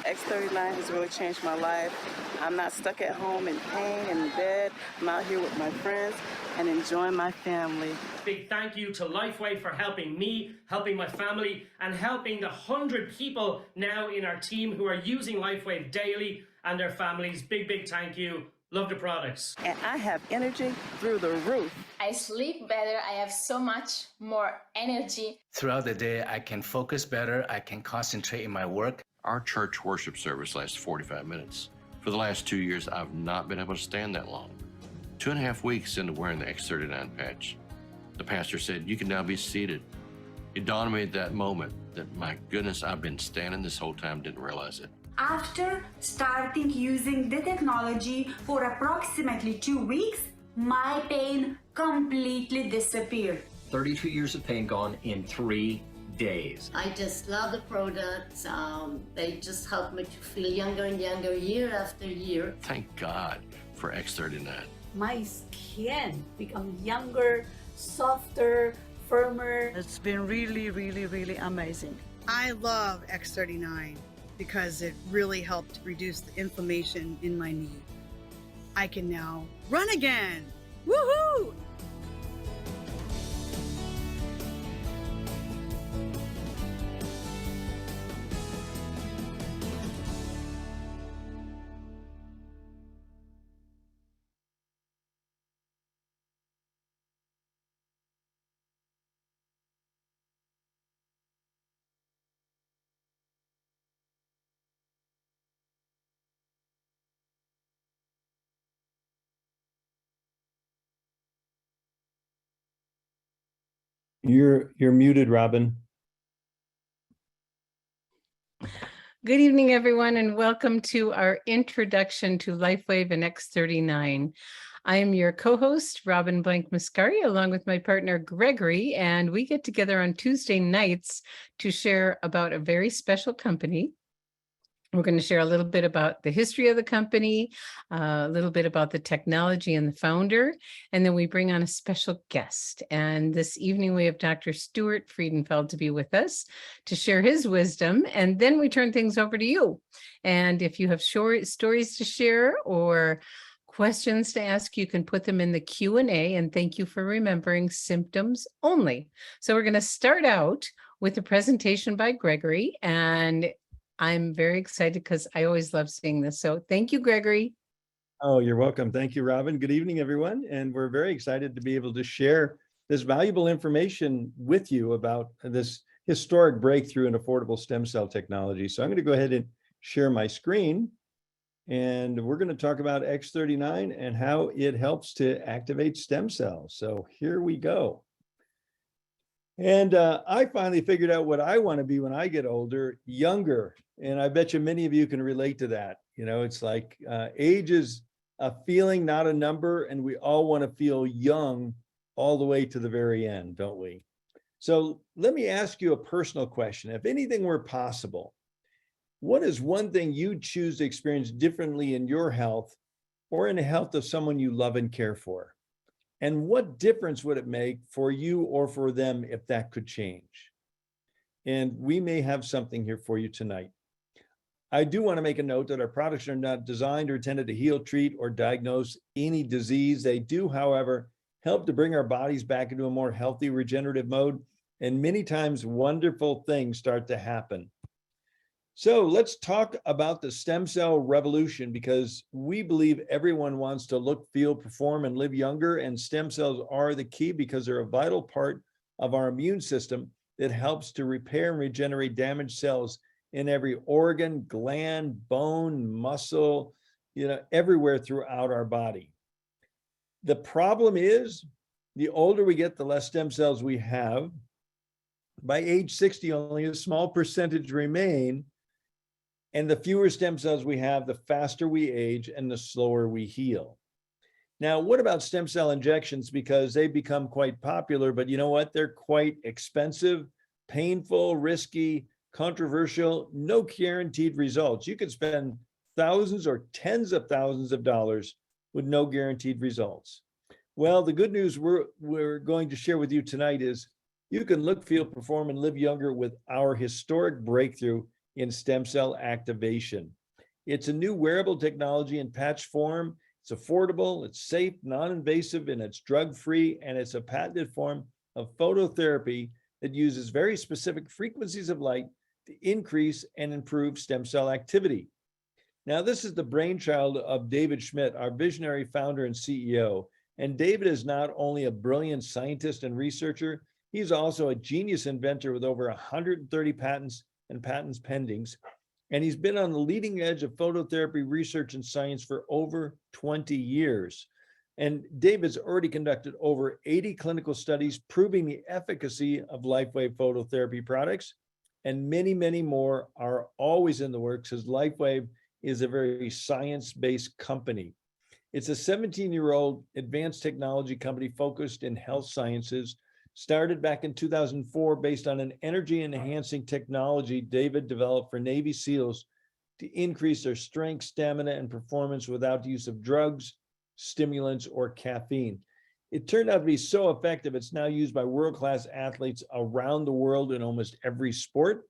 X39 has really changed my life. I'm not stuck at home in pain and in bed. I'm out here with my friends and enjoying my family. Big thank you to Lifeway for helping me, helping my family, and helping the 100 people now in our team who are using Lifeway daily and their families. Big thank you. Love the products. And I have energy through the roof. I sleep better. I have so much more energy. Throughout the day, I can focus better. I can concentrate in my work. Our church worship service lasts 45 minutes. For the last 2 years, I've not been able to stand that long. 2.5 weeks into wearing the X39 patch, the pastor said, "You can now be seated." It dawned on me at that moment that, my goodness, I've been standing this whole time, didn't realize it. After starting using the technology for approximately 2 weeks, my pain completely disappeared. 32 years of pain gone in 3 days. I just love the products. They just help me to feel younger and younger year after year. Thank God for X39. My skin become younger, softer, firmer. It's been really amazing. I love X39 because it really helped reduce the inflammation in my knee. I can now run again. Woohoo! You're muted, Robin. Good evening, everyone, and welcome to our introduction to LifeWave and X39. I am your co-host, Robin Blank-Mascari, along with my partner, Gregory, and we get together on Tuesday nights to share about a very special company. We're going to share a little bit about the history of the company, a little bit about the technology and the founder, and then we bring on a special guest. And this evening we have Dr. Stuart Freedenfeld to be with us to share his wisdom, and then we turn things over to you. And if you have short stories to share or questions to ask, you can put them in the Q&A, and thank you for remembering symptoms only. So we're going to start out with a presentation by Gregory, and I'm very excited because I always love seeing this. So thank you, Gregory. Oh, you're welcome. Thank you, Robin. Good evening, everyone. And we're very excited to be able to share this valuable information with you about this historic breakthrough in affordable stem cell technology. So I'm going to go ahead and share my screen. And we're going to talk about X39 and how it helps to activate stem cells. So here we go. And I finally figured out what I want to be when I get older, younger. And I bet you many of you can relate to that. You know, it's like age is a feeling, not a number. And we all want to feel young all the way to the very end, don't we? So let me ask you a personal question. If anything were possible, What is one thing you choose to experience differently in your health or in the health of someone you love and care for? And what difference would it make for you or for them if that could change? And we may have something here for you tonight. I do want to make a note that our products are not designed or intended to heal, treat, or diagnose any disease. They do, however, help to bring our bodies back into a more healthy, regenerative mode. And many times wonderful things start to happen. So let's talk about the stem cell revolution, because we believe everyone wants to look, feel, perform, and live younger. And stem cells are the key because they're a vital part of our immune system that helps to repair and regenerate damaged cells in every organ, gland, bone, muscle, everywhere throughout our body. The problem is, the older we get, the less stem cells we have. By age 60, only a small percentage remain. And the fewer stem cells we have, the faster we age and the slower we heal. Now, what about stem cell injections? Because they become quite popular, but you know what? They're quite expensive, painful, risky, controversial, no guaranteed results. You could spend thousands or tens of thousands of dollars with no guaranteed results. Well, the good news we're going to share with you tonight is you can look, feel, perform, and live younger with our historic breakthrough in stem cell activation. It's a new wearable technology in patch form. It's affordable, it's safe, non-invasive, and it's drug-free, and it's a patented form of phototherapy that uses very specific frequencies of light to increase and improve stem cell activity. Now, this is the brainchild of David Schmidt, our visionary founder and CEO. And David is not only a brilliant scientist and researcher, he's also a genius inventor with over 130 patents and patents pendings. And he's been on the leading edge of phototherapy research and science for over 20 years. And David's already conducted over 80 clinical studies proving the efficacy of LifeWave phototherapy products. And many, many more are always in the works, as LifeWave is a very science-based company. It's a 17-year-old advanced technology company focused in health sciences, started back in 2004 based on an energy-enhancing technology David developed for Navy SEALs to increase their strength, stamina, and performance without the use of drugs, stimulants, or caffeine. It turned out to be so effective, it's now used by world-class athletes around the world in almost every sport.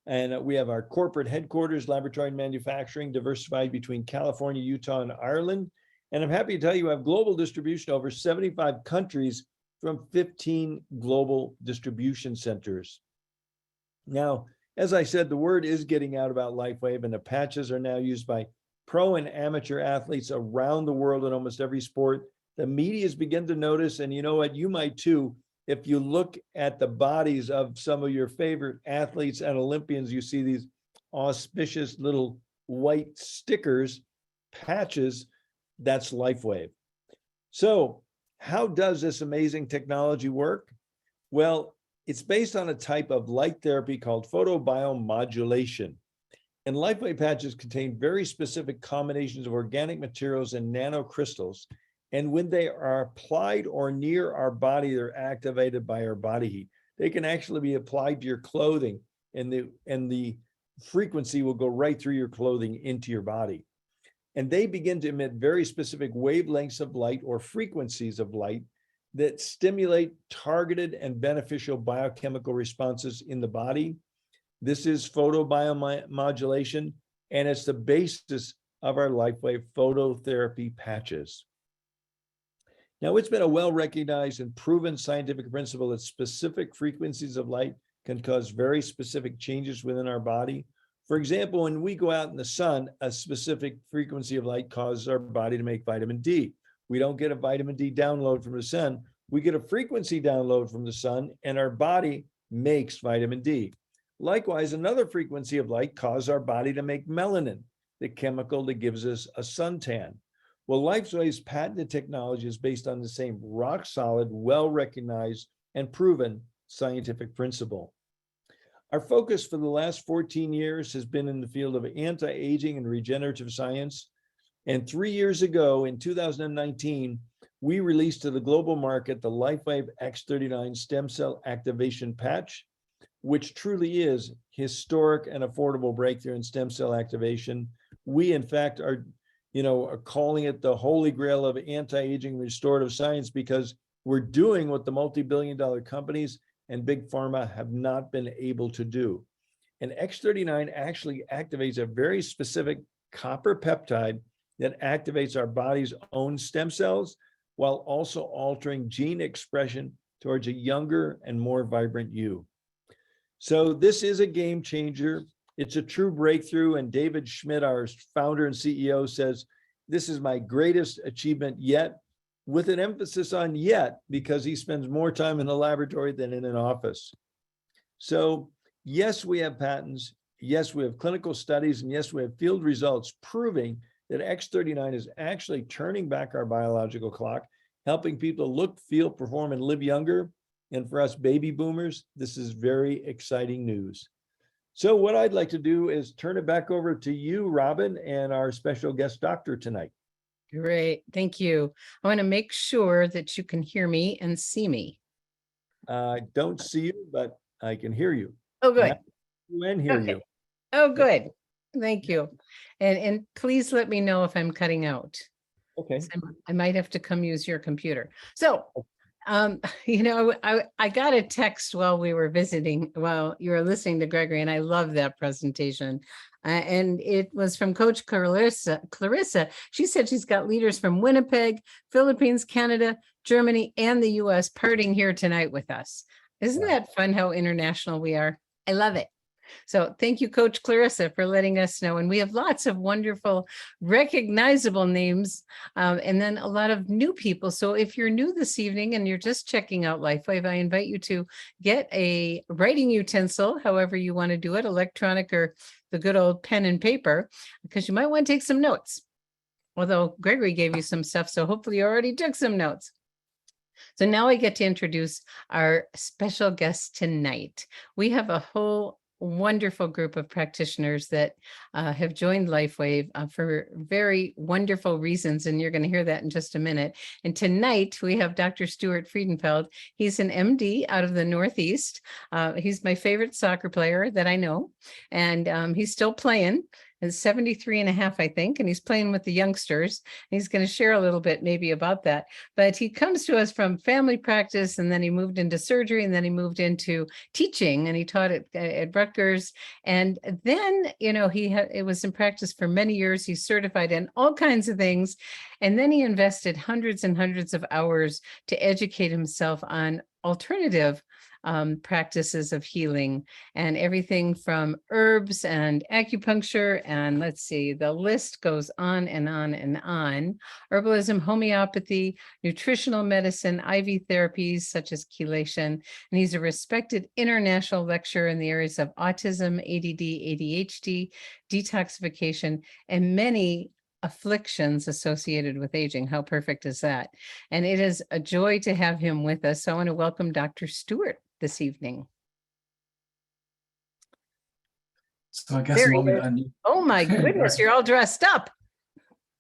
And we have our corporate headquarters, laboratory and manufacturing, diversified between California, Utah, and Ireland. And I'm happy to tell you, I have global distribution over 75 countries from 15 global distribution centers. Now, as I said, the word is getting out about LifeWave, and the patches are now used by pro and amateur athletes around the world in almost every sport. The media's begin to notice, and you know what, you might too. If you look at the bodies of some of your favorite athletes and Olympians, you see these auspicious little white stickers, patches. That's LifeWave. So how does this amazing technology work? Well, it's based on a type of light therapy called photobiomodulation. And LifeWave patches contain very specific combinations of organic materials and nanocrystals. And when they are applied or near our body, they're activated by our body heat. They can actually be applied to your clothing, and the frequency will go right through your clothing into your body. And they begin to emit very specific wavelengths of light or frequencies of light that stimulate targeted and beneficial biochemical responses in the body. This is photobiomodulation, and it's the basis of our LifeWave phototherapy patches. Now, it's been a well-recognized and proven scientific principle that specific frequencies of light can cause very specific changes within our body. For example, when we go out in the sun, a specific frequency of light causes our body to make vitamin D. We don't get a vitamin D download from the sun. We get a frequency download from the sun, and our body makes vitamin D. Likewise, another frequency of light causes our body to make melanin, the chemical that gives us a suntan. Well, LifeWave's patented technology is based on the same rock-solid, well-recognized, and proven scientific principle. Our focus for the last 14 years has been in the field of anti-aging and regenerative science. And 3 years ago, in 2019, we released to the global market the LifeWave X39 stem cell activation patch. which truly is historic and affordable breakthrough in stem cell activation. We, in fact, are calling it the holy grail of anti-aging restorative science, because we're doing what the multi-billion-dollar companies and big pharma have not been able to do. And X39 actually activates a very specific copper peptide that activates our body's own stem cells, while also altering gene expression towards a younger and more vibrant you. So this is a game changer. It's a true breakthrough. And David Schmidt, our founder and CEO, says, this is my greatest achievement yet, with an emphasis on yet, because he spends more time in the laboratory than in an office. So yes, we have patents. Yes, we have clinical studies. And yes, we have field results proving that X39 is actually turning back our biological clock, helping people look, feel, perform, and live younger. And for us baby boomers, this is very exciting news. So what I'd like to do is turn it back over to you, Robin, and our special guest doctor tonight. Great. Thank you. I want to make sure that you can hear me and see me. I don't see you, but I can hear you. Oh, good. And hear you. Oh, good. Thank you. And please let me know if I'm cutting out. Okay. I might have to come use your computer. So, I got a text while we were visiting, while you were listening to Gregory, and I love that presentation. And it was from Coach Clarissa. She said she's got leaders from Winnipeg, Philippines, Canada, Germany, and the US partying here tonight with us. Isn't that fun how international we are? I love it. So thank you, Coach Clarissa, for letting us know. And we have lots of wonderful, recognizable names, and then a lot of new people. So if you're new this evening and you're just checking out LifeWave, I invite you to get a writing utensil, however you want to do it, electronic or the good old pen and paper, because you might want to take some notes. Although Gregory gave you some stuff, so hopefully you already took some notes. So now I get to introduce our special guest tonight. We have a whole wonderful group of practitioners that have joined LifeWave for very wonderful reasons, and you're going to hear that in just a minute. And tonight we have Dr. Stuart Freedenfeld. He's an MD out of the Northeast. He's my favorite soccer player that I know, and he's still playing. Is 73 and a half, I think, and he's playing with the youngsters. He's going to share a little bit maybe about that, but he comes to us from family practice, and then he moved into surgery, and then he moved into teaching, and he taught at Rutgers. And then, it was in practice for many years. He's certified in all kinds of things. And then he invested hundreds and hundreds of hours to educate himself on alternative practices of healing, and everything from herbs and acupuncture, and let's see, the list goes on and on and on. Herbalism, homeopathy, nutritional medicine, IV therapies such as chelation. And he's a respected international lecturer in the areas of autism, ADD, ADHD, detoxification, and many afflictions associated with aging. How perfect is that? And it is a joy to have him with us. So I want to welcome Dr. Stuart this evening. So I guess oh my goodness, you're all dressed up.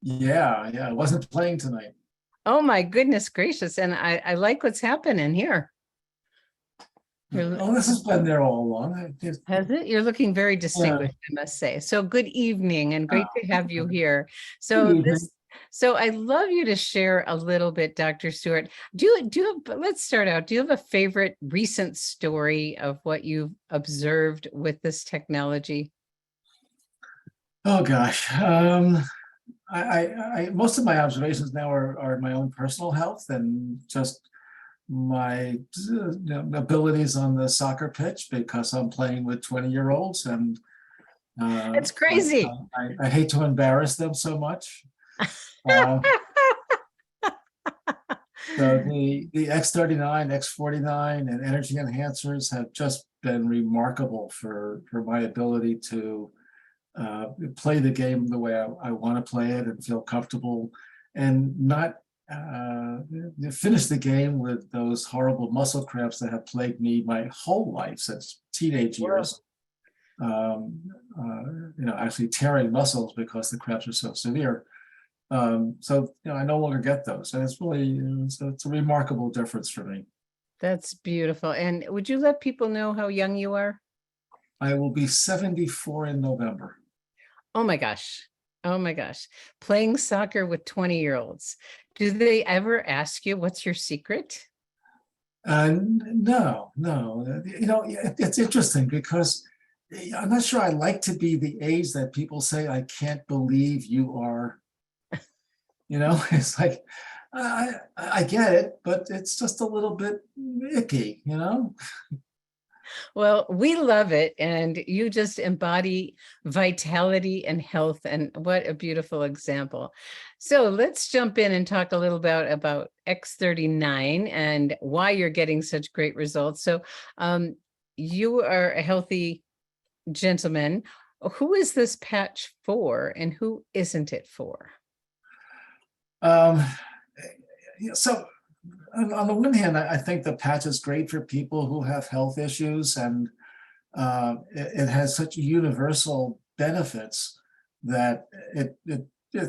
Yeah, I wasn't playing tonight. Oh my goodness gracious. And I like what's happening here. This has been there all along. Has it? You're looking very distinguished, I must say. So good evening, and great to have you here. So I'd love you to share a little bit, Dr. Stuart. Let's start out. Do you have a favorite recent story of what you've observed with this technology? Oh gosh. I most of my observations now are my own personal health and just my abilities on the soccer pitch, because I'm playing with 20-year-olds, and it's crazy. I hate to embarrass them so much. So the X39, X49, and energy enhancers have just been remarkable for my ability to play the game the way I want to play it and feel comfortable, and not finish the game with those horrible muscle cramps that have plagued me my whole life since teenage years. Actually tearing muscles because the cramps are so severe. So I no longer get those, and it's really it's a remarkable difference for me. That's beautiful. And would you let people know how young you are? I will be 74 in November. Oh my gosh. Oh my gosh. Playing soccer with 20-year-olds. Do they ever ask you what's your secret? No. It's interesting because I'm not sure I like to be the age that people say, I can't believe you are. It's like, I get it, but it's just a little bit icky. Well, we love it. And you just embody vitality and health. And what a beautiful example. So let's jump in and talk a little bit about X39 and why you're getting such great results. So you are a healthy gentleman. Who is this patch for and who isn't it for? So on the one hand, I think the patch is great for people who have health issues, and it has such universal benefits that it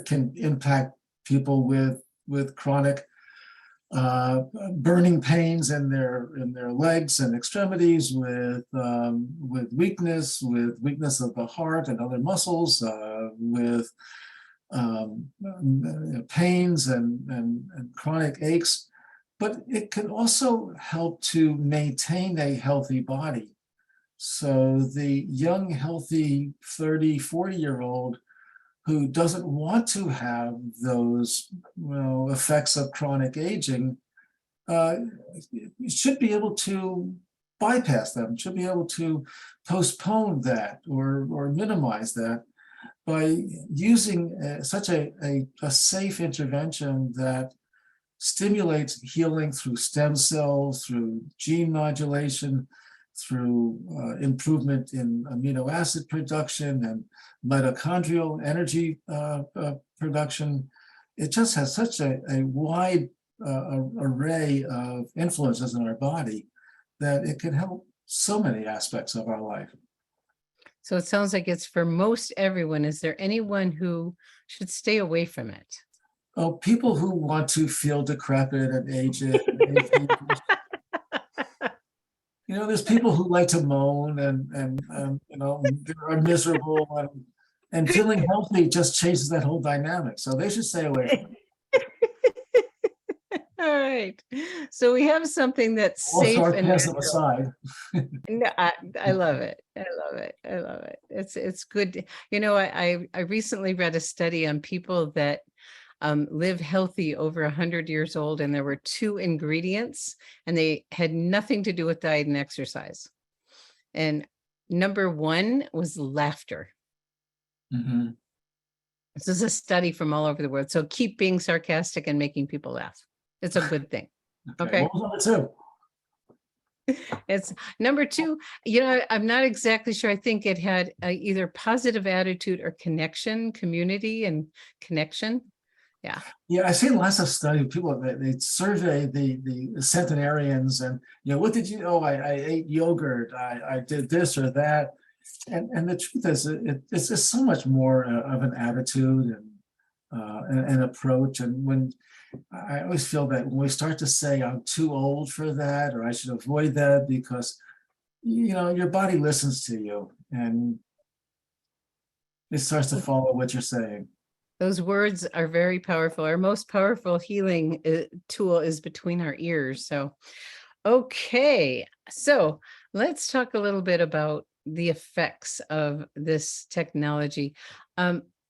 can impact people with chronic burning pains in their legs and extremities, with weakness of the heart and other muscles, with pains and chronic aches. But it can also help to maintain a healthy body. So the young, healthy 30, 40-year-old who doesn't want to have those effects of chronic aging should be able to bypass them, should be able to postpone that or minimize that by using such a safe intervention that stimulates healing through stem cells, through gene modulation, through improvement in amino acid production and mitochondrial energy production. It just has such a wide array of influences in our body that it can help so many aspects of our life. So it sounds like it's for most everyone. Is there anyone who should stay away from it? Oh, people who want to feel decrepit and aged. There's people who like to moan and are miserable, and feeling healthy just changes that whole dynamic. So they should stay away from it. All right. So we have something that's All safe and sarcasm natural. aside. No, I love it. I love it. I love it. It's good. I recently read a study on people that live healthy over 100 years old, and there were 2 ingredients, and they had nothing to do with diet and exercise. And number 1 was laughter. Mm-hmm. This is a study from all over the world. So keep being sarcastic and making people laugh. It's a good thing. Okay. What was number 2? It's number 2. I'm not exactly sure. I think it had either positive attitude or community and connection. Yeah. Yeah, I've seen lots of studies. People, they survey the centenarians, and what did you? Oh, I ate yogurt. I did this or that, and the truth is, it's just so much more of an attitude and an approach. And when I always feel that when we start to say I'm too old for that, or I should avoid that, because your body listens to you and it starts to follow what you're saying. Those words are very powerful. Our most powerful healing tool is between our ears. So, okay. So let's talk a little bit about the effects of this technology.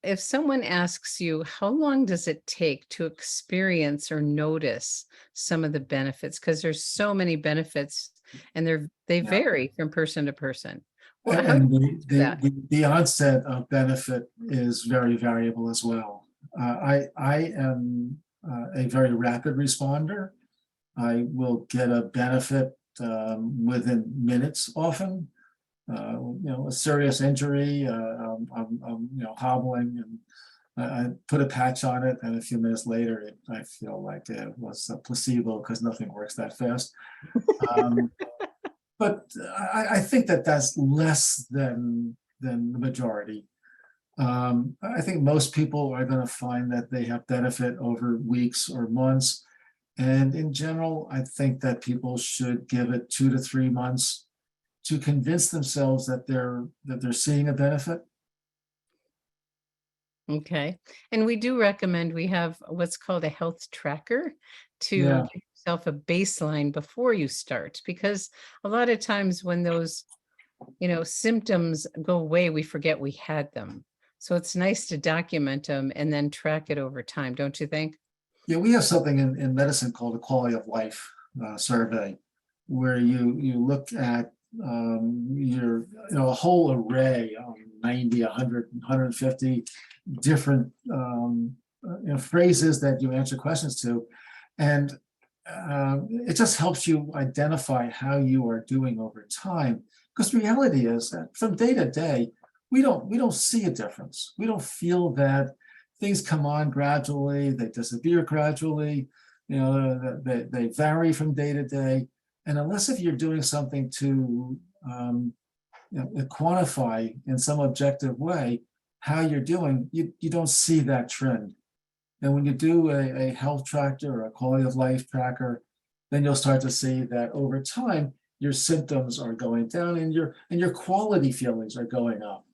If someone asks you, how long does it take to experience or notice some of the benefits? Because there's so many benefits, and they vary from person to person. Well, and the onset of benefit is very variable as well. I am a very rapid responder. I will get a benefit within minutes often. A serious injury, I'm hobbling, and I put a patch on it, and a few minutes later, I feel like it was a placebo because nothing works that fast. But I think that's less than the majority. I think most people are going to find that they have benefit over weeks or months. And in general, I think that people should give it 2 to 3 months to convince themselves that they're seeing a benefit. Okay. And we do recommend we have what's called a health tracker to Yeah. give yourself a baseline before you start, because a lot of times when those, symptoms go away, we forget we had them. So it's nice to document them and then track it over time, don't you think? Yeah, we have something in medicine called a quality of life survey, where you look at your a whole array of 90, 100, 150 different phrases that you answer questions to, and it just helps you identify how you are doing over time. Because the reality is that from day to day, we don't see a difference. We don't feel that things come on gradually, they disappear gradually, they vary from day to day. And unless if you're doing something to quantify in some objective way how you're doing, you don't see that trend. And when you do a health tracker or a quality of life tracker, then you'll start to see that over time, your symptoms are going down and your quality feelings are going up.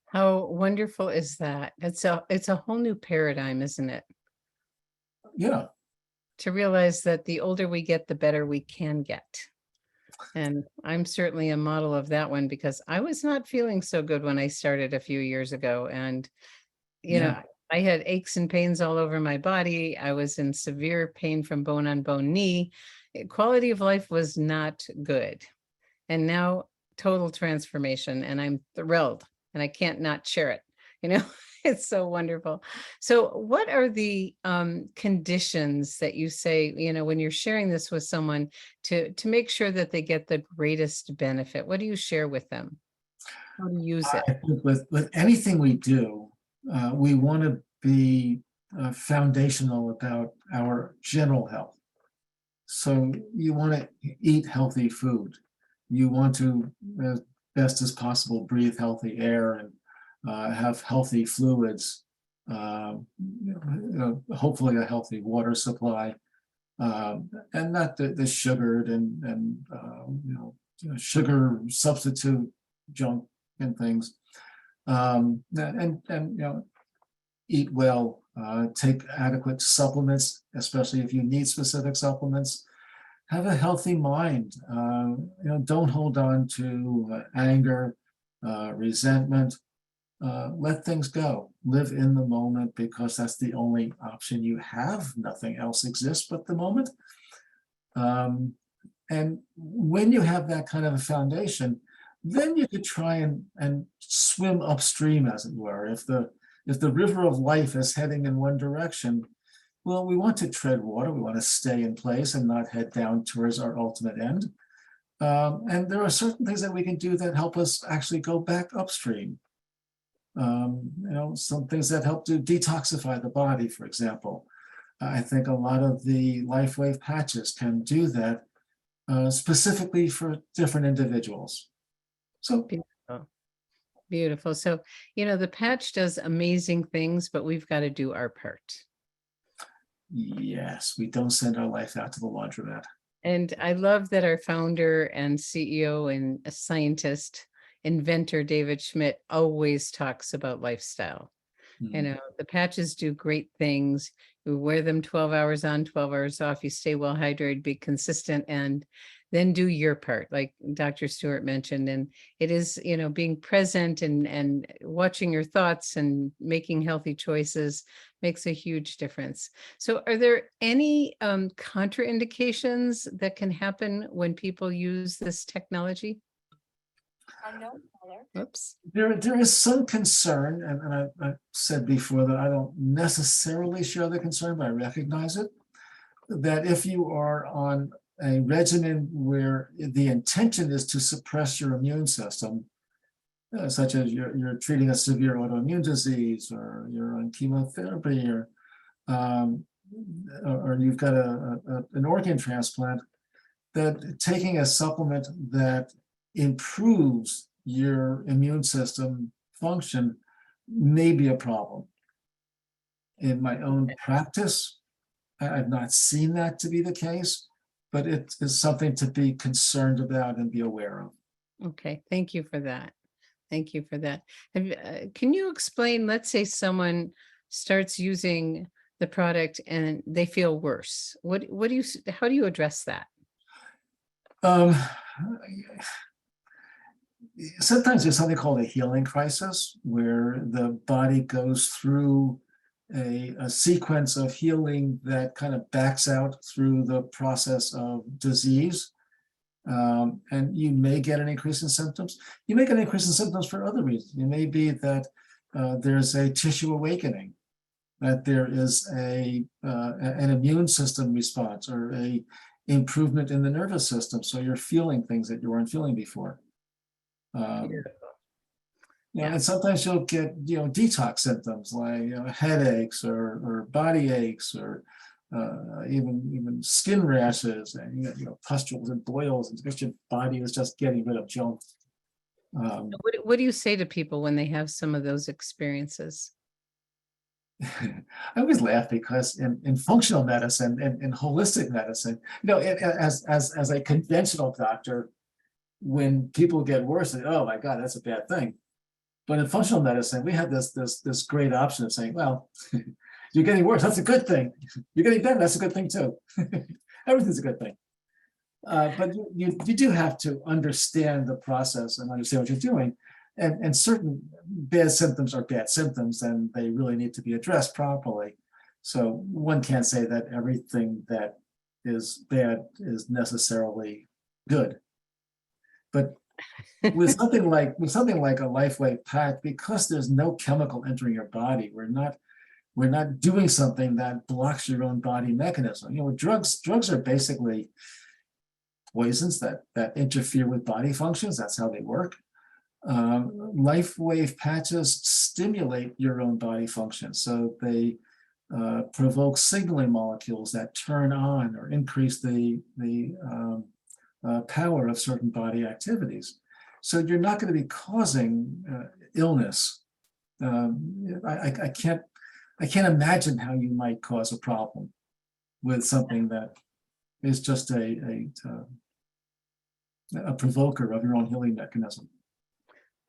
How wonderful is that? It's a whole new paradigm, isn't it? Yeah. To realize that the older we get, the better we can get. And I'm certainly a model of that one, because I was not feeling so good when I started a few years ago. And, I had aches and pains all over my body. I was in severe pain from bone on bone knee. Quality of life was not good. And now total transformation, and I'm thrilled. And I can't not share it. It's so wonderful. So what are the conditions that you say, when you're sharing this with someone to make sure that they get the greatest benefit? What do you share with them? How to use it? I think with anything we do, we want to be foundational about our general health. So you want to eat healthy food. You want to, as best as possible, breathe healthy air and have healthy fluids, hopefully a healthy water supply, and not the sugared and sugar substitute junk and things. And eat well, take adequate supplements, especially if you need specific supplements. Have a healthy mind. Don't hold on to anger, resentment. Let things go. Live in the moment, because that's the only option you have. Nothing else exists but the moment. And when you have that kind of a foundation, then you could try and swim upstream, as it were. If the river of life is heading in one direction, well, we want to tread water. We want to stay in place and not head down towards our ultimate end. And there are certain things that we can do that help us actually go back upstream. Some things that help to detoxify the body, for example. I think a lot of the LifeWave patches can do that specifically for different individuals. So beautiful. Beautiful. So, the patch does amazing things, but we've got to do our part. Yes, we don't send our life out to the laundromat. And I love that our founder and CEO and a scientist, inventor David Schmidt always talks about lifestyle. The patches do great things. You wear them 12 hours on, 12 hours off. You stay well hydrated, be consistent, and then do your part, like Dr. Stewart mentioned. And it is, being present and watching your thoughts and making healthy choices makes a huge difference. So are there any contraindications that can happen when people use this technology? Oops. There is some concern, and I said before that I don't necessarily share the concern, but I recognize it, that if you are on a regimen where the intention is to suppress your immune system, such as you're treating a severe autoimmune disease, or you're on chemotherapy, or you've got an organ transplant, that taking a supplement that improves your immune system function may be a problem. In my own practice, I've not seen that to be the case, but it is something to be concerned about and be aware of. Okay, thank you for that. Thank you for that. Can you explain, let's say someone starts using the product and they feel worse. How do you address that? Sometimes there's something called a healing crisis, where the body goes through a sequence of healing that kind of backs out through the process of disease. And you may get an increase in symptoms. You may get an increase in symptoms for other reasons. It may be that there's a tissue awakening, that there is an immune system response, or a improvement in the nervous system. So you're feeling things that you weren't feeling before. And sometimes you'll get, detox symptoms like headaches or body aches, or even skin rashes, and pustules and boils, and because your body is just getting rid of junk. What do you say to people when they have some of those experiences? I always laugh because in functional medicine and in holistic medicine, as a conventional doctor, when people get worse, they, oh my God, that's a bad thing. But in functional medicine, we have this great option of saying, well, you're getting worse, that's a good thing. You're getting better, that's a good thing too. Everything's a good thing. But you do have to understand the process and understand what you're doing. And certain bad symptoms are bad symptoms, and they really need to be addressed properly. So one can't say that everything that is bad is necessarily good. But with something like a LifeWave pack, because there's no chemical entering your body, we're not doing something that blocks your own body mechanism. Drugs are basically poisons that interfere with body functions. That's how they work. LifeWave patches stimulate your own body functions, so they provoke signaling molecules that turn on or increase the power of certain body activities. So you're not going to be causing illness. I can't imagine how you might cause a problem with something that is just a provoker of your own healing mechanism.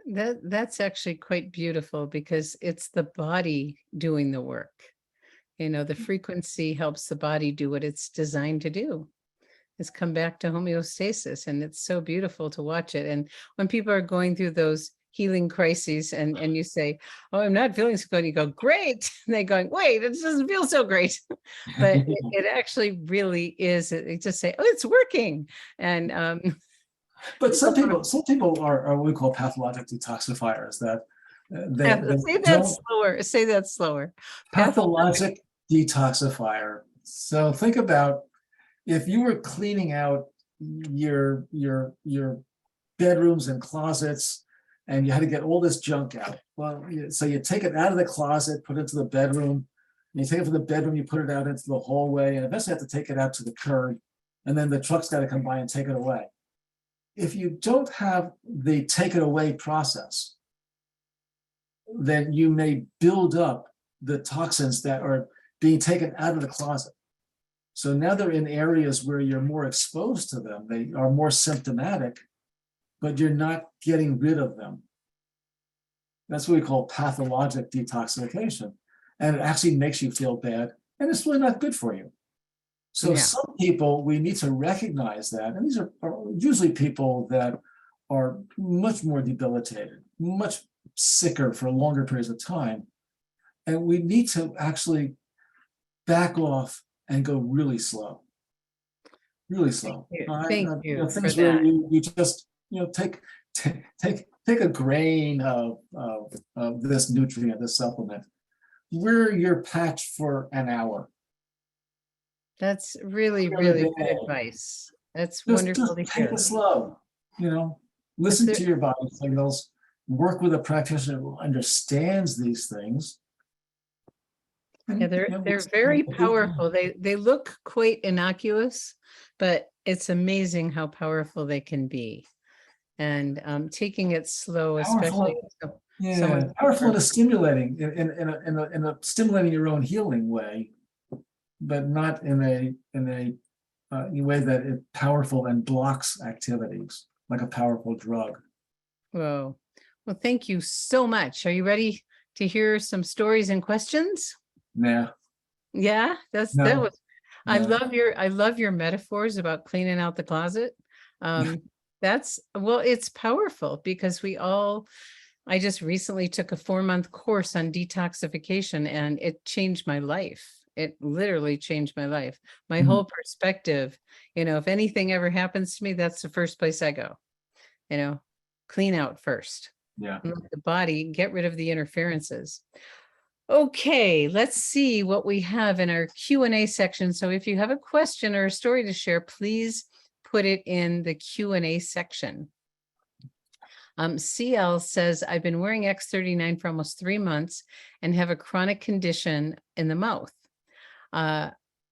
That's actually quite beautiful, because it's the body doing the work. The frequency helps the body do what it's designed to do. It's come back to homeostasis, and it's so beautiful to watch it. And when people are going through those healing crises and you say, oh, I'm not feeling so good, you go, great. And they're going, wait, it doesn't feel so great. But it actually really is. They just say, oh, it's working. And but some people are what we call pathologic detoxifiers, that say that slower. Pathologic detoxifier. So think about if you were cleaning out your bedrooms and closets, and you had to get all this junk out. Well, so you take it out of the closet, put it into the bedroom, and you take it from the bedroom, you put it out into the hallway, and eventually you have to take it out to the curb, and then the truck's got to come by and take it away. If you don't have the take it away process, then you may build up the toxins that are being taken out of the closet. So now they're in areas where you're more exposed to them. They are more symptomatic, but you're not getting rid of them. That's what we call pathologic detoxification. And it actually makes you feel bad, and it's really not good for you. So some people, we need to recognize that. And these are usually people that are much more debilitated, much sicker for longer periods of time. And we need to actually back off and go really slow. Really slow. Thank you things for where that. you just take a grain of this nutrient, this supplement. Wear your patch for an hour. That's really, really good advice. That's wonderful to hear. Take it slow. Listen to your body signals. Work with a practitioner who understands these things. Yeah, they're very powerful. They look quite innocuous, but it's amazing how powerful they can be. And taking it slow, especially powerful and stimulating in a stimulating your own healing way. but not in a way that it's powerful and blocks activities like a powerful drug. Whoa. Well, thank you so much. Are you ready to hear some stories and questions? Nah. Yeah, that No. was, I love your metaphors about cleaning out the closet. Well, it's powerful because I just recently took a 4-month course on detoxification and it changed my life. It literally changed my life. My whole perspective, if anything ever happens to me, that's the first place I go, clean out first. Yeah. Let the body get rid of the interferences. Okay, let's see what we have in our Q&A section. So if you have a question or a story to share, please put it in the Q&A section. CL says, I've been wearing X39 for almost 3 months and have a chronic condition in the mouth.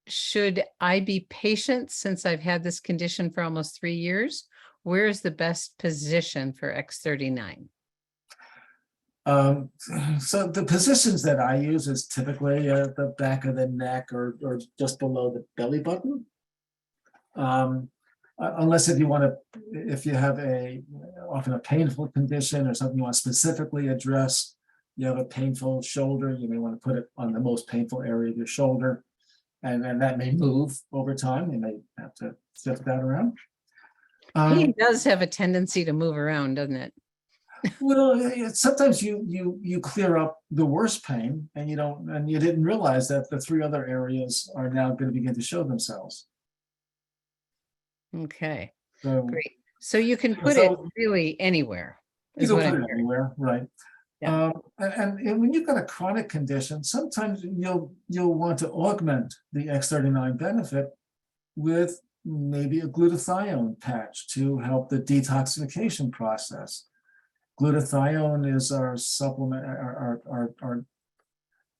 Should I be patient since I've had this condition for almost 3 years? Where is the best position for X39? So the positions that I use is typically at the back of the neck or just below the belly button. Unless if you have often a painful condition or something you want to specifically address, you have a painful shoulder, you may want to put it on the most painful area of your shoulder. And that may move over time. You may have to shift that around. Pain does have a tendency to move around, doesn't it? Well, sometimes you clear up the worst pain and you didn't realize that the 3 other areas are now going to begin to show themselves. Okay, So, great. So you can put it really anywhere. You can put it anywhere, right? Yeah. And when you've got a chronic condition, sometimes you'll want to augment the X39 benefit with maybe a glutathione patch to help the detoxification process. Glutathione is our supplement, our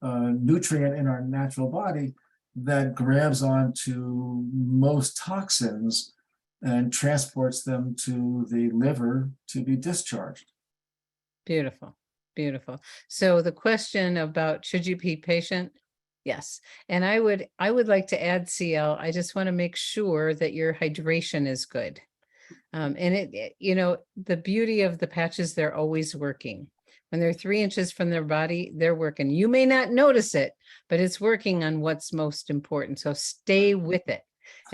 nutrient in our natural body that grabs onto most toxins and transports them to the liver to be discharged. Beautiful, beautiful. So the question about should you be patient? Yes. And I would like to add, CL, I just want to make sure that your hydration is good. And the beauty of the patches, they're always working. When they're 3 inches from their body, they're working. You may not notice it, but it's working on what's most important. So stay with it.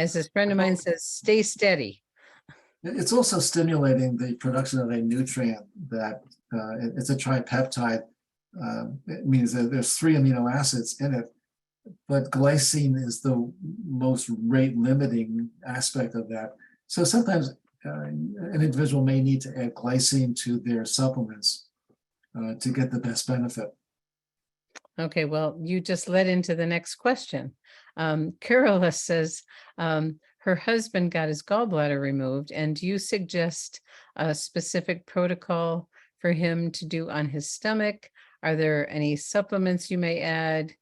As this friend of mine says, stay steady. It's also stimulating the production of a nutrient that it's a tripeptide. It means that there's 3 amino acids in it, but glycine is the most rate limiting aspect of that. So sometimes an individual may need to add glycine to their supplements to get the best benefit. Okay, well, you just led into the next question. Carola says her husband got his gallbladder removed, and do you suggest a specific protocol for him to do on his stomach? Are there any supplements you may add,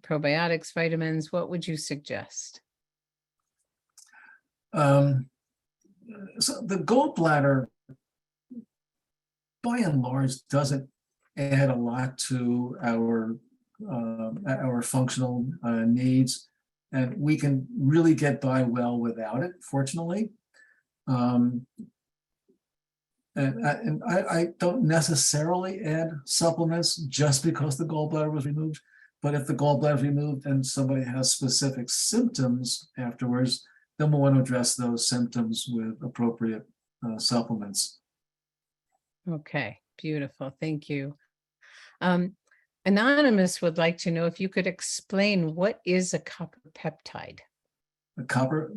probiotics, vitamins? What would you suggest? So the gallbladder, by and large, doesn't add a lot to our functional needs, and we can really get by well without it, fortunately. And I don't necessarily add supplements just because the gallbladder was removed, but if the gallbladder is removed and somebody has specific symptoms afterwards, then we'll want to address those symptoms with appropriate supplements. Okay, beautiful. Thank you. Anonymous would like to know if you could explain what is a copper peptide. The copper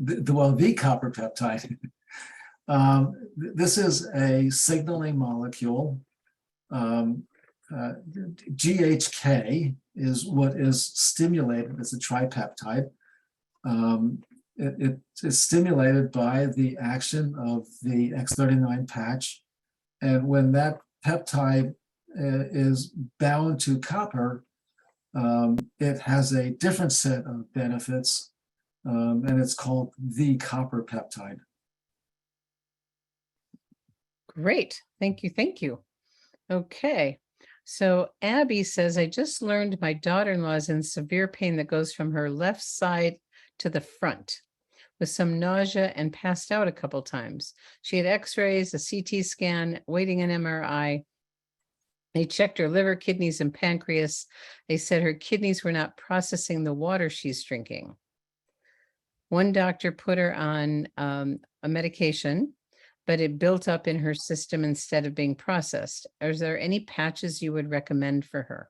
peptide. This is a signaling molecule. GHK is what is stimulated. It's a tripeptide. It is stimulated by the action of the X39 patch. And when that peptide is bound to copper, it has a different set of benefits, and it's called the copper peptide. Great. Thank you. Thank you. Okay. So Abby says, I just learned my daughter-in-law is in severe pain that goes from her left side to the front with some nausea and passed out a couple times. She had x-rays, a CT scan, waiting an MRI. They checked her liver, kidneys, and pancreas. They said her kidneys were not processing the water she's drinking. One doctor put her on a medication, but it built up in her system instead of being processed. Is there any patches you would recommend for her?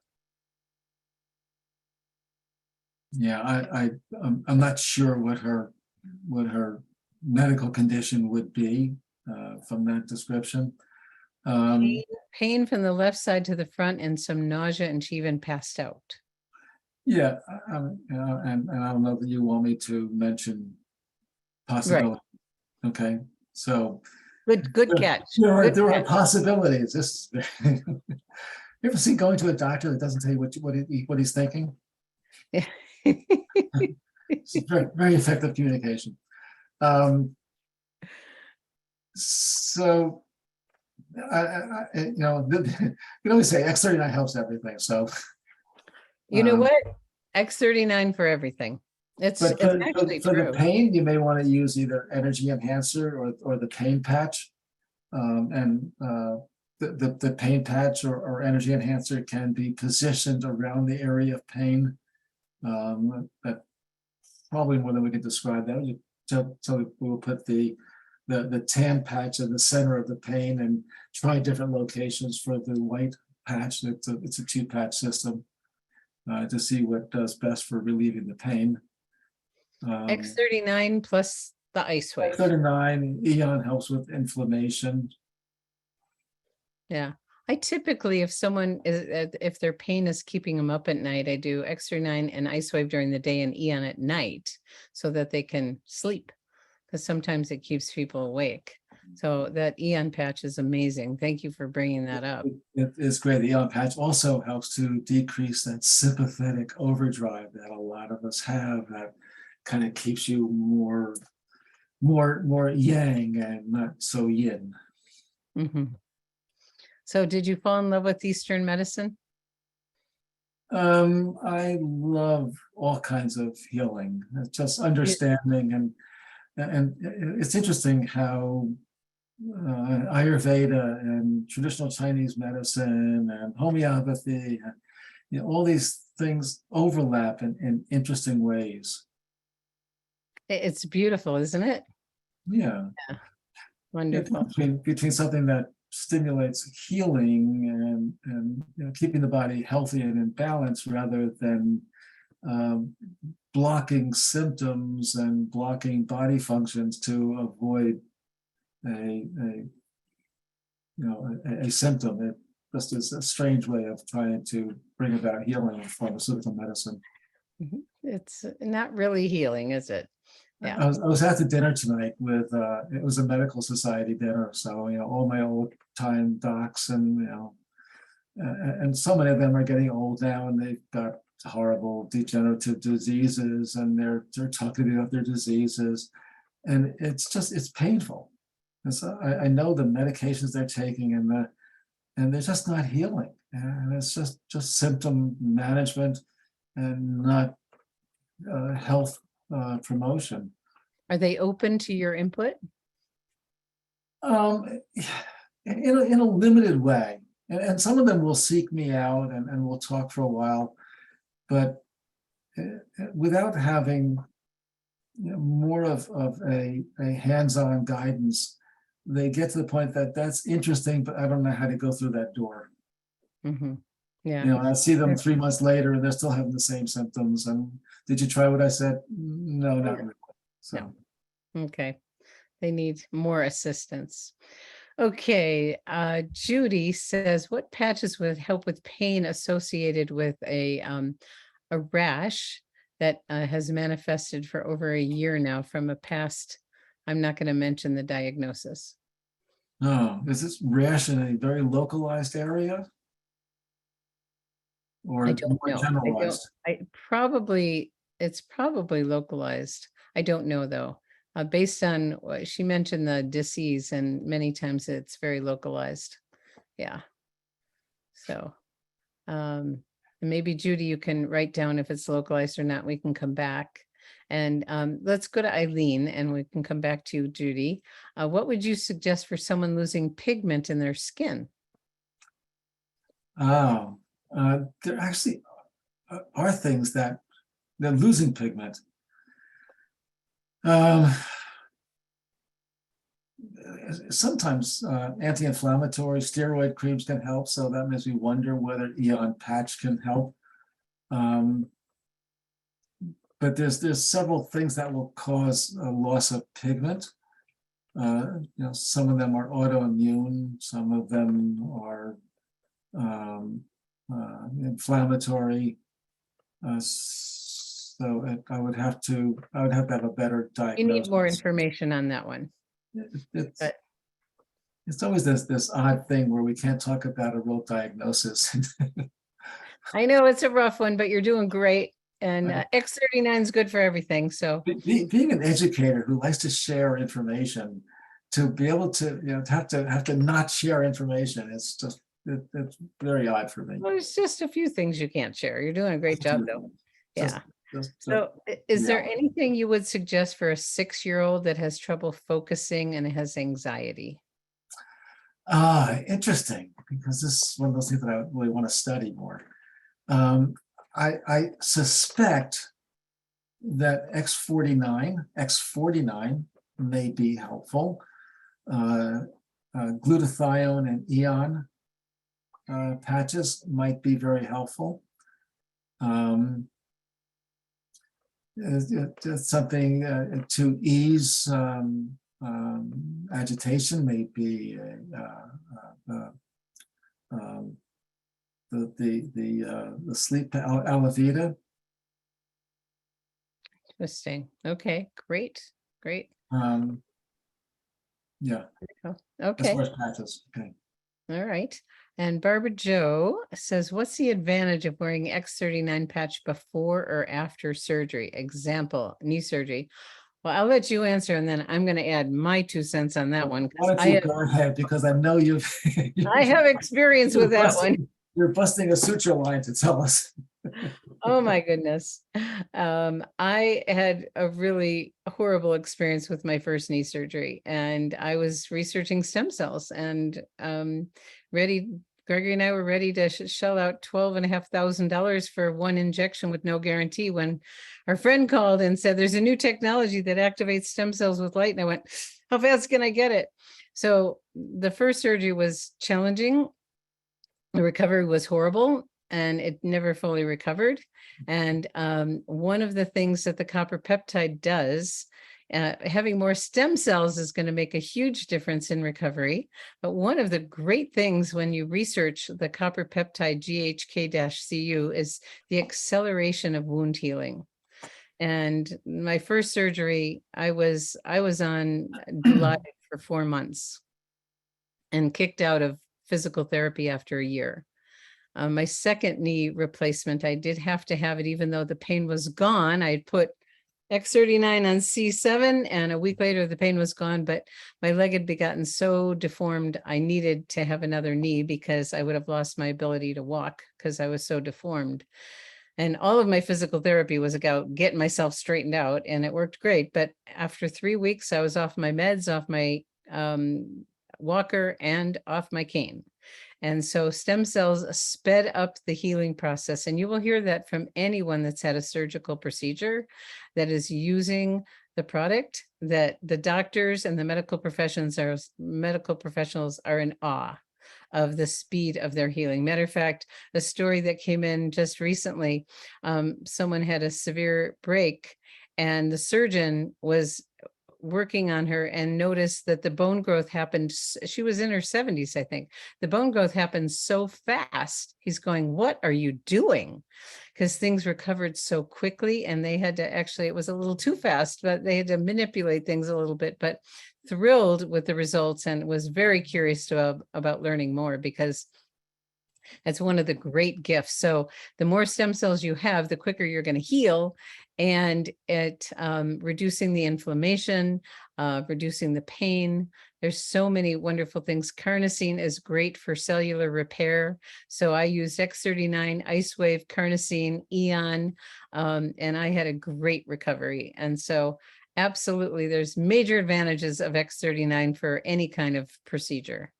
Yeah, I'm not sure what her medical condition would be from that description. Pain from the left side to the front and some nausea, and she even passed out. Yeah, and I don't know that you want me to mention possibility. Right. Okay, so good catch. There are possibilities. You ever see going to a doctor that doesn't tell you what he's thinking? Yeah. It's very, very effective communication. So, you know, you always say X39 helps everything. So, you know what? X39 for everything. It's actually for true. the pain, you may want to use either energy enhancer or the pain patch. The pain patch or energy enhancer can be positioned around the area of pain. That probably more than we could describe that. So we'll put the tan patch in the center of the pain and try different locations for the white patch. It's a 2-patch system to see what does best for relieving the pain. X39 plus the ice wave. X39 Eon helps with inflammation. Yeah. I typically, if someone is, if their pain is keeping them up at night, I do X39 and ice wave during the day and Eon at night so that they can sleep, because sometimes it keeps people awake. So that Eon patch is amazing. Thank you for bringing that up. It is great. The Eon patch also helps to decrease that sympathetic overdrive that a lot of us have. That kind of keeps you more yang and not so yin. Mm-hmm. So did you fall in love with Eastern medicine? I love all kinds of healing. It's just understanding and it's interesting how Ayurveda and traditional Chinese medicine and homeopathy, you know, all these things overlap in interesting ways. It's beautiful, isn't it? Yeah. Wonderful. Between something that stimulates healing and you know, keeping the body healthy and in balance rather than blocking symptoms and blocking body functions to avoid a symptom. It just is a strange way of trying to bring about healing with pharmaceutical medicine. It's not really healing, is it? Yeah. I was at the dinner tonight with it was a medical society dinner, so you know all my old time docs and you know and so many of them are getting old now and they've got horrible degenerative diseases and they're talking about their diseases and it's painful. And so I know the medications they're taking and they're just not healing, and it's just symptom management and not health promotion. Are they open to your input? In a limited way, and some of them will seek me out and we'll talk for a while, but without having you know, more of a hands-on guidance, they get to the point that that's interesting, but I don't know how to go through that door. Mm-hmm. Yeah. You know, I see them 3 months later and they're still having the same symptoms. And did you try what I said? No, not really. So. No. Okay. They need more assistance. Okay. Judy says, what patches would help with pain associated with a rash that has manifested for over a year now from a past? I'm not going to mention the diagnosis. No, is this rash in a very localized area? Or I don't more know. generalized? It's probably localized. I don't know though. Based on what she mentioned the disease, and many times it's very localized. Yeah. So And maybe Judy, you can write down if it's localized or not. We can come back. And let's go to Eileen and we can come back to you, Judy. What would you suggest for someone losing pigment in their skin? Oh, there actually are things that they're losing pigment. Sometimes anti-inflammatory steroid creams can help, so that makes me wonder whether Eon patch can help. But there's several things that will cause a loss of pigment. Some of them are autoimmune, some of them are inflammatory. So I would have to have a better diagnosis. You need more information on that one. It's always this odd thing where we can't talk about a real diagnosis. I know it's a rough one, but you're doing great. And X39 is good for everything. So being an educator who likes to share information, to be able to have to not share information, it's very odd for me. Well, it's just a few things you can't share. You're doing a great job though. Yeah. So is there anything you would suggest for a 6-year-old that has trouble focusing and has anxiety? Interesting, because this is one of those things that I really want to study more. I suspect that X49 may be helpful. Glutathione and Eon patches might be very helpful. Something to ease agitation, maybe the sleep Alavita. Interesting. Okay, great. Yeah. Okay. As far as patches. Okay. All right. And Barbara Joe says, what's the advantage of wearing X39 patch before or after surgery? Example, knee surgery. Well, I'll let you answer, and then I'm going to add my 2 cents on that one. Why don't you go ahead, because I know you've I have experience with that one. You're busting a suture line to tell us. Oh my goodness. I had a really horrible experience with my first knee surgery, and I was researching stem cells and Gregory and I were ready to shell out $12,500 for one injection with no guarantee when our friend called and said, there's a new technology that activates stem cells with light. And I went, how fast can I get it? So the first surgery was challenging. The recovery was horrible and it never fully recovered. And one of the things that the copper peptide does, having more stem cells is going to make a huge difference in recovery. But one of the great things when you research the copper peptide GHK-Cu is the acceleration of wound healing. And my first surgery, I was on Dilaudid for 4 months and kicked out of physical therapy after a year. My second knee replacement, I did have to have it, even though the pain was gone. I put X39 on C7 and a week later the pain was gone, but my leg had gotten so deformed I needed to have another knee because I would have lost my ability to walk because I was so deformed. And all of my physical therapy was about getting myself straightened out, and it worked great. But after 3 weeks, I was off my meds, off my walker, and off my cane. And so stem cells sped up the healing process. And you will hear that from anyone that's had a surgical procedure that is using the product, that the doctors and the medical professionals are in awe of the speed of their healing. Matter of fact, a story that came in just recently, someone had a severe break and the surgeon was working on her and noticed that the bone growth happened. She was in her 70s, I think. The bone growth happened so fast. He's going, what are you doing? Because things recovered so quickly and they had to actually, it was a little too fast, but they had to manipulate things a little bit, but thrilled with the results and was very curious about learning more because that's one of the great gifts. So the more stem cells you have, the quicker you're going to heal, and it reducing the inflammation, reducing the pain. There's so many wonderful things. Carnosine is great for cellular repair. So I used X39, Ice Wave, Carnosine, Eon, and I had a great recovery. And so absolutely, there's major advantages of X39 for any kind of procedure,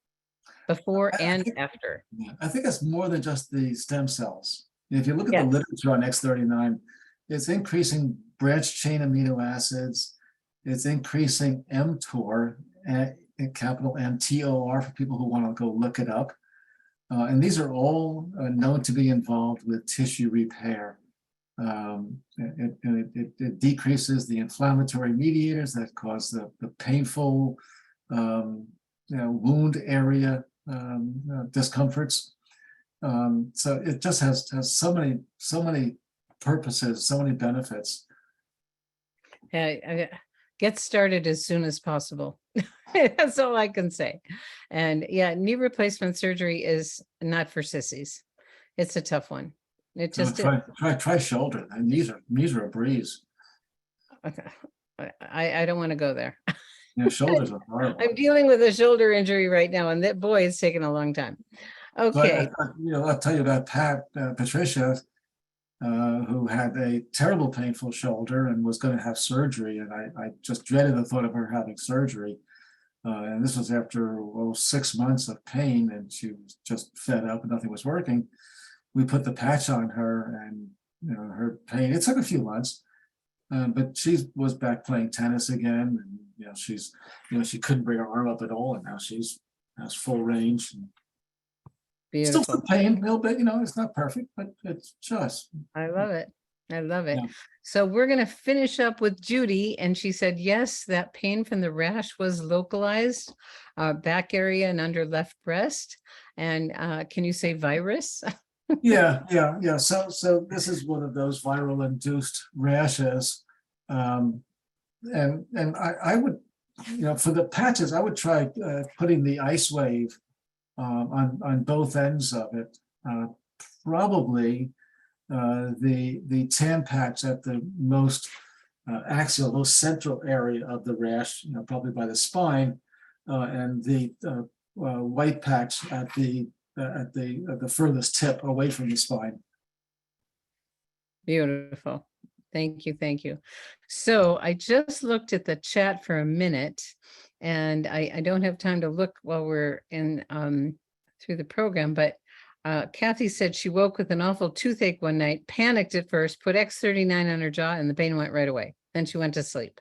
before and after. I think it's more than just the stem cells. If you look at the literature on X39, it's increasing branched chain amino acids. It's increasing mTOR, capital MTOR for people who want to go look it up. And these are all known to be involved with tissue repair. It decreases the inflammatory mediators that cause the painful wound area discomforts. So it just has so many purposes, so many benefits. Get started as soon as possible. That's all I can say. And yeah, knee replacement surgery is not for sissies. It's a tough one. It just try shoulder. And knees are a breeze. Okay. I don't want to go there. Yeah, shoulders are horrible. I'm dealing with a shoulder injury right now, and that boy, it's taken a long time. Okay. I'll tell you about Patricia, who had a terrible painful shoulder and was going to have surgery. And I just dreaded the thought of her having surgery. And this was after 6 months of pain, and she was just fed up and nothing was working. We put the patch on her, and her pain, it took a few months, but she was back playing tennis again. And she couldn't bring her arm up at all, and now has full range. Beautiful. Still some pain a little bit, it's not perfect, but it's just. I love it. I love it. Yeah. So we're going to finish up with Judy. And she said, yes, that pain from the rash was localized, back area and under left breast. And can you say virus? Yeah. So this is one of those viral induced rashes. And I would, for the patches, I would try putting the Ice Wave on both ends of it. Probably the tan patch at the most axial, most central area of the rash, probably by the spine, and the white patch at the furthest tip away from the spine. Beautiful. Thank you. Thank you. So I just looked at the chat for a minute, and I don't have time to look while we're in through the program, but Kathy said she woke with an awful toothache one night, panicked at first, put X39 on her jaw, and the pain went right away. Then she went to sleep.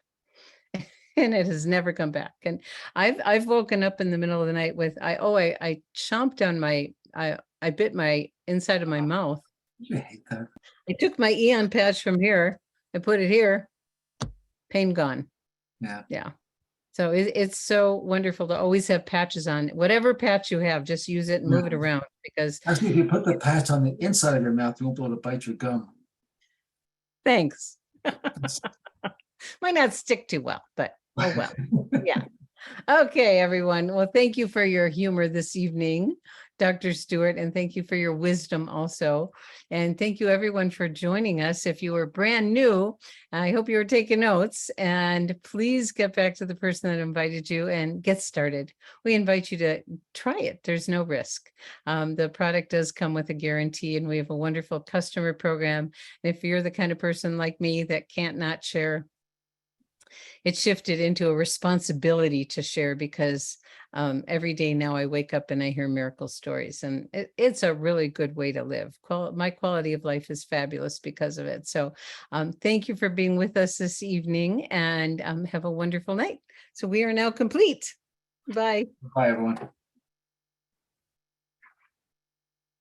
And it has never come back. And I've woken up in the middle of the night with I chomped on I bit my inside of my mouth. I hate that. I took my Eon patch from here, I put it here, pain gone. Yeah. So it's so wonderful to always have patches on. Whatever patch you have, just use it and move it around, because actually, if you put the patch on the inside of your mouth, you won't be able to bite your gum. Thanks. Might not stick too well, but oh well. Yeah. Okay, everyone. Well, thank you for your humor this evening, Dr. Stuart, and thank you for your wisdom also. And thank you everyone for joining us. If you were brand new, I hope you were taking notes, and please get back to the person that invited you and get started. We invite you to try it. There's no risk. The product does come with a guarantee, and we have a wonderful customer program. And if you're the kind of person like me that can't not share, it shifted into a responsibility to share, because every day now I wake up and I hear miracle stories, and it's a really good way to live. My quality of life is fabulous because of it. So thank you for being with us this evening, and have a wonderful night. So we are now complete. Bye. Bye, everyone.